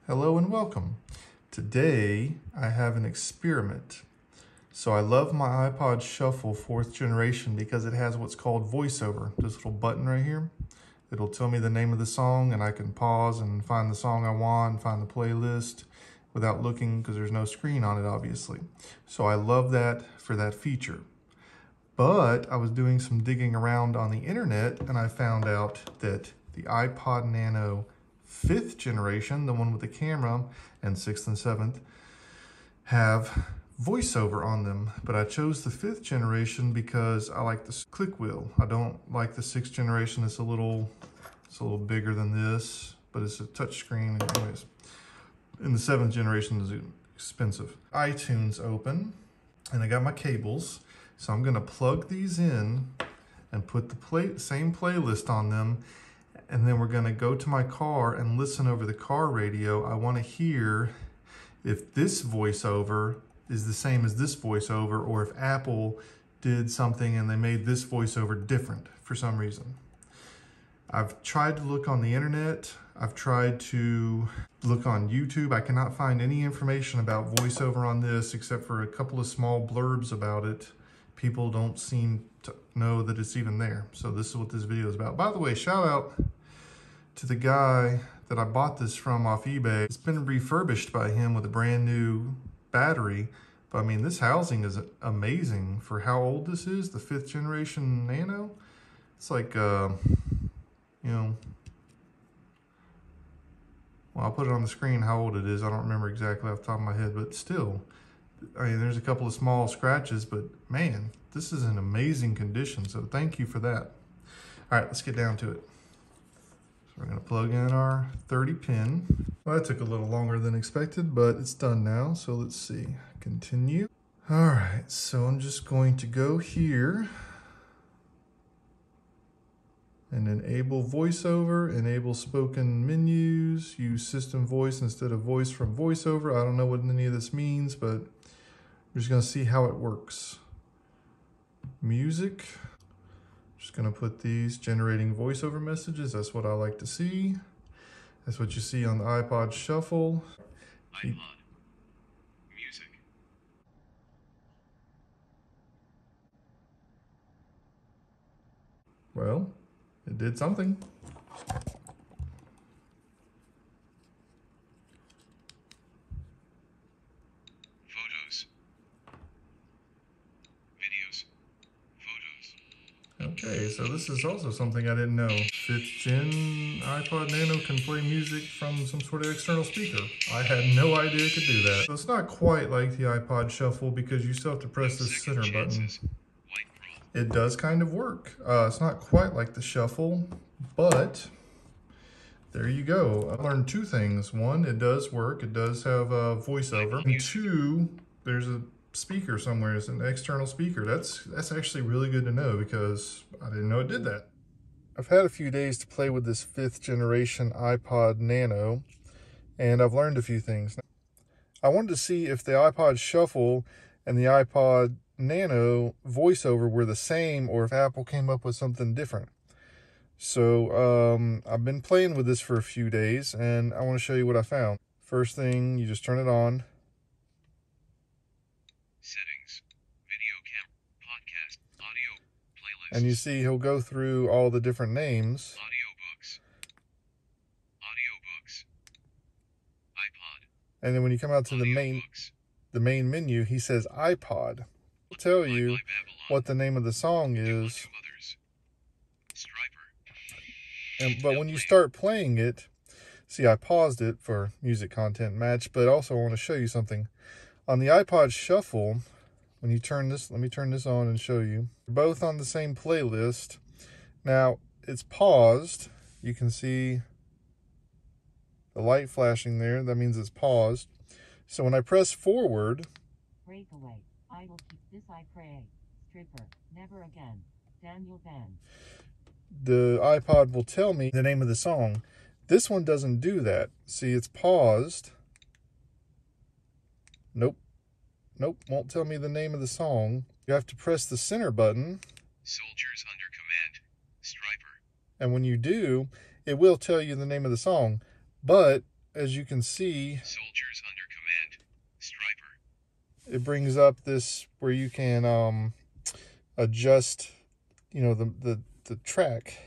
Hello and welcome. Today I have an experiment. So I love my iPod Shuffle 4th generation because it has what's called Voiceover. This little button right here. It'll tell me the name of the song and I can pause and find the song I want, find the playlist without looking because there's no screen on it obviously. So I love that for that feature. But I was doing some digging around on the internet and I found out that the iPod Nano 5th generation, the one with the camera, and 6th and 7th, have voiceover on them. But I chose the 5th generation because I like the click wheel. I don't like the 6th generation. It's a little bigger than this, but it's a touch screen anyways. And the 7th generation is expensive. iTunes open, and I got my cables. So I'm gonna plug these in and put the same playlist on them, and then we're gonna go to my car and listen over the car radio. I wanna hear if this voiceover is the same as this voiceover, or if Apple did something and they made this voiceover different for some reason. I've tried to look on the internet. I've tried to look on YouTube. I cannot find any information about voiceover on this except for a couple of small blurbs about it. People don't seem to know that it's even there. So this is what this video is about. By the way, shout out to the guy that I bought this from off eBay. It's been refurbished by him with a brand new battery. But I mean, this housing is amazing for how old this is, the 5th generation Nano. It's like, you know, well, I'll put it on the screen how old it is. I don't remember exactly off the top of my head, but still, I mean, there's a couple of small scratches, but man, this is in amazing condition. So thank you for that. All right, let's get down to it. So we're gonna plug in our 30 pin. Well, that took a little longer than expected, but it's done now. So let's see, continue. All right, so I'm just going to go here and enable voiceover, enable spoken menus, use system voice instead of voice from voiceover. I don't know what any of this means, but we're just gonna see how it works. Music, just gonna put these generating voiceover messages. That's what I like to see. That's what you see on the iPod Shuffle. iPod, music. Well, it did something. Photos. Videos. Photos. Okay, so this is also something I didn't know. 5th gen iPod Nano can play music from some sort of external speaker. I had no idea it could do that. So it's not quite like the iPod Shuffle because you still have to press the center button. It does kind of work. It's not quite like the Shuffle, but there you go. I learned two things. One, it does work. It does have a voiceover. And two, there's a speaker somewhere. It's an external speaker. That's actually really good to know because I didn't know it did that. I've had a few days to play with this 5th generation iPod Nano, and I've learned a few things. I wanted to see if the iPod Shuffle and the iPod Nano voiceover were the same or if Apple came up with something different. So I've been playing with this for a few days and I want to show you what I found. First thing, you just turn it on. Settings, video cam, podcast, audio, playlist. And you see he'll go through all the different names. Audiobooks. Audiobooks. iPod. And then when you come out to the main menu, he says iPod. It'll tell you what the name of the song is. But when you start playing it, see, I paused it for music content match, but also I want to show you something. On the iPod Shuffle, when you turn this, let me turn this on and show you. Both on the same playlist. Now, it's paused. You can see the light flashing there. That means it's paused. So when I press forward, Breakaway, I will keep this I pray. Stripper, never again. Daniel Ben. The iPod will tell me the name of the song. This one doesn't do that. See, it's paused. Nope, won't tell me the name of the song. You have to press the center button. Soldiers under command, Striper. And when you do, it will tell you the name of the song. But as you can see, Soldiers under command. Striper. it brings up this where you can adjust, you know, the track.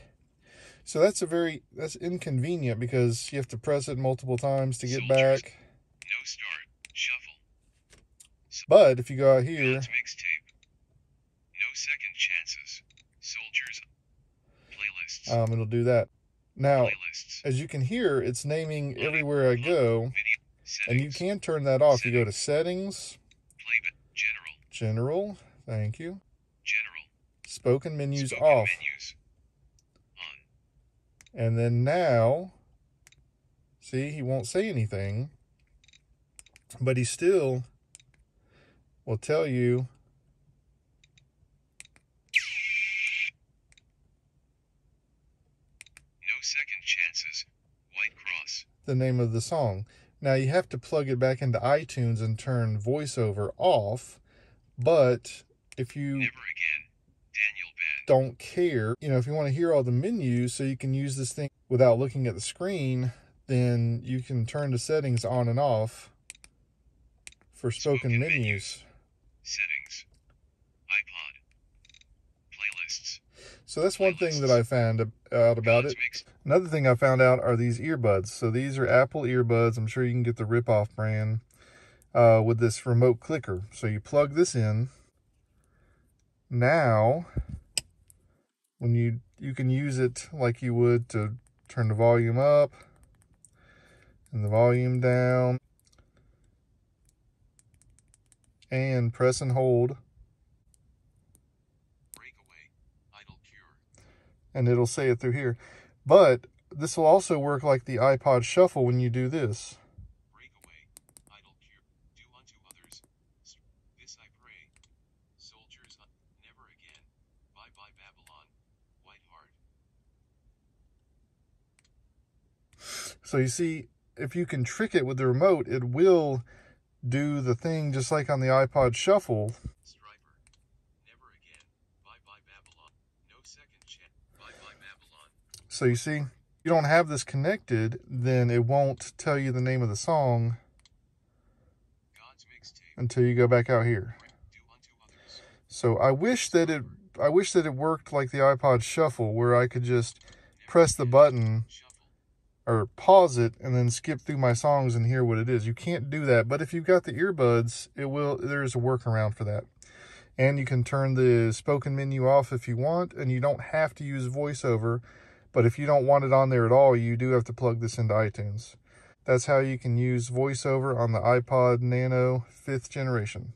So that's inconvenient because you have to press it multiple times to get Soldiers. back. No start. Shuffle. But if you go out here, God's mixtape. No second chances. Soldiers. Playlists. it'll do that. Now, Playlists. as you can hear, it's naming everywhere I go, Video. and you Settings. can turn that off. You go to Settings, Playback. General. General, thank you, General. Spoken Menus Spoken off. menus. On. And then now, see, he won't say anything, but he still will tell you No second chances. White cross. the name of the song. Now you have to plug it back into iTunes and turn VoiceOver off, but if you Never again. Daniel Band. don't care, you know, if you want to hear all the menus so you can use this thing without looking at the screen, then you can turn the settings on and off for spoken menus. Settings. iPod. Playlists. So that's one thing that I found out about it. Mix. Another thing I found out are these earbuds. So these are Apple earbuds. I'm sure you can get the rip-off brand with this remote clicker. So you plug this in. Now, when you can use it like you would to turn the volume up and the volume down, and press and hold, Breakaway. Idle cure. and it'll say it through here. But this will also work like the iPod Shuffle when you do this. Breakaway. Idle cure. Do unto others. This I pray. Soldiers. Never again. Bye bye Babylon. White heart. So you see, if you can trick it with the remote, it will do the thing just like on the iPod Shuffle. Striper. Never again. Bye bye Babylon. No second chance. Bye bye Babylon. So you see, if you don't have this connected, then it won't tell you the name of the song God's mixtape. until you go back out here. Do unto others. So I wish that it worked like the iPod Shuffle, where I could just press the button Shuffle. or pause it and then skip through my songs and hear what it is. You can't do that, but if you've got the earbuds, there's a workaround for that. And you can turn the spoken menu off if you want, and you don't have to use VoiceOver, but if you don't want it on there at all, you do have to plug this into iTunes. That's how you can use VoiceOver on the iPod Nano 5th generation.